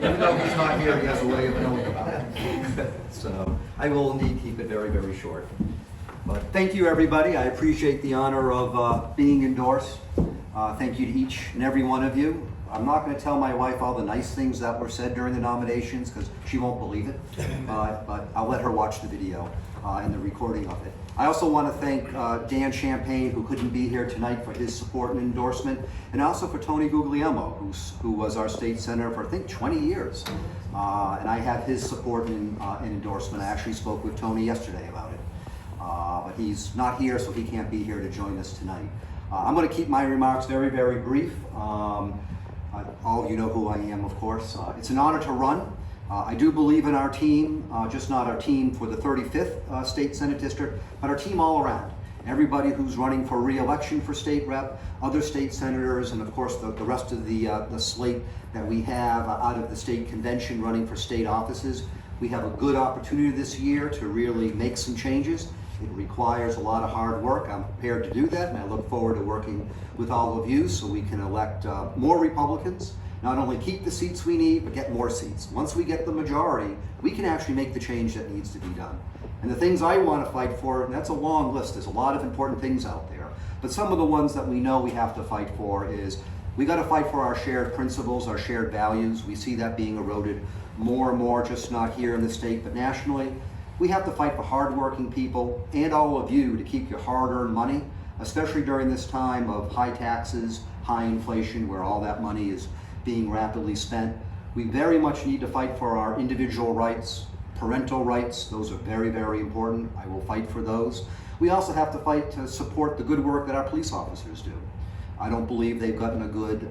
Even though he's not here, he has a way of knowing about it. So I will indeed keep it very, very short. But thank you, everybody. I appreciate the honor of being endorsed. Thank you to each and every one of you. I'm not going to tell my wife all the nice things that were said during the nominations because she won't believe it, but I'll let her watch the video and the recording of it. I also want to thank Dan Champagne, who couldn't be here tonight, for his support and endorsement, and also for Tony Guglielmo, who was our state senator for, I think, 20 years. And I have his support and endorsement. I actually spoke with Tony yesterday about it. But he's not here, so he can't be here to join us tonight. I'm going to keep my remarks very, very brief. All of you know who I am, of course. It's an honor to run. I do believe in our team, just not our team for the 35th State Senate District, but our team all around. Everybody who's running for re-election for state rep, other state senators, and of course the rest of the slate that we have out of the state convention running for state offices. We have a good opportunity this year to really make some changes. It requires a lot of hard work. I'm prepared to do that, and I look forward to working with all of you so we can elect more Republicans, not only keep the seats we need, but get more seats. Once we get the majority, we can actually make the change that needs to be done. And the things I want to fight for, and that's a long list, there's a lot of important things out there, but some of the ones that we know we have to fight for is we got to fight for our shared principles, our shared values. We see that being eroded more and more, just not here in the state, but nationally. We have to fight for hardworking people and all of you to keep your hard-earned money, especially during this time of high taxes, high inflation, where all that money is being rapidly spent. We very much need to fight for our individual rights, parental rights. Those are very, very important. I will fight for those. We also have to fight to support the good work that our police officers do. I don't believe they've gotten a good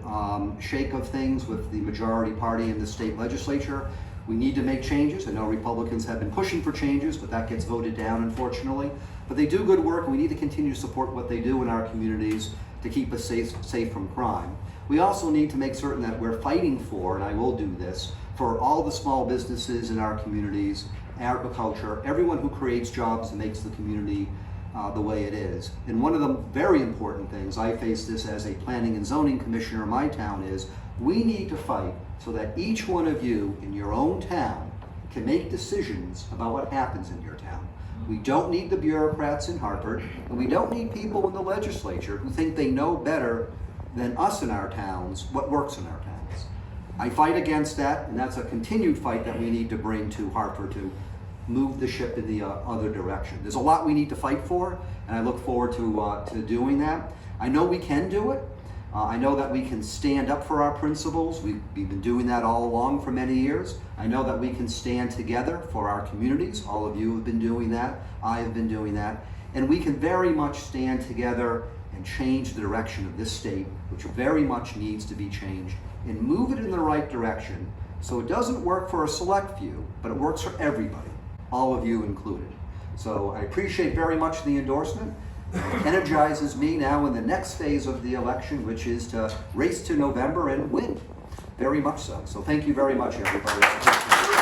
shake of things with the majority party in the state legislature. We need to make changes. I know Republicans have been pushing for changes, but that gets voted down, unfortunately. But they do good work, and we need to continue to support what they do in our communities to keep us safe from crime. We also need to make certain that we're fighting for, and I will do this, for all the small businesses in our communities, agriculture, everyone who creates jobs and makes the community the way it is. And one of the very important things, I face this as a planning and zoning commissioner in my town, is we need to fight so that each one of you in your own town can make decisions about what happens in your town. We don't need the bureaucrats in Hartford, and we don't need people in the legislature who think they know better than us in our towns what works in our towns. I fight against that, and that's a continued fight that we need to bring to Hartford to move the ship in the other direction. There's a lot we need to fight for, and I look forward to doing that. I know we can do it. I know that we can stand up for our principles. We've been doing that all along for many years. I know that we can stand together for our communities. All of you have been doing that. I have been doing that. And we can very much stand together and change the direction of this state, which very much needs to be changed, and move it in the right direction so it doesn't work for a select few, but it works for everybody, all of you included. So I appreciate very much the endorsement. It energizes me now in the next phase of the election, which is to race to November and win. Very much so. So thank you very much, everybody.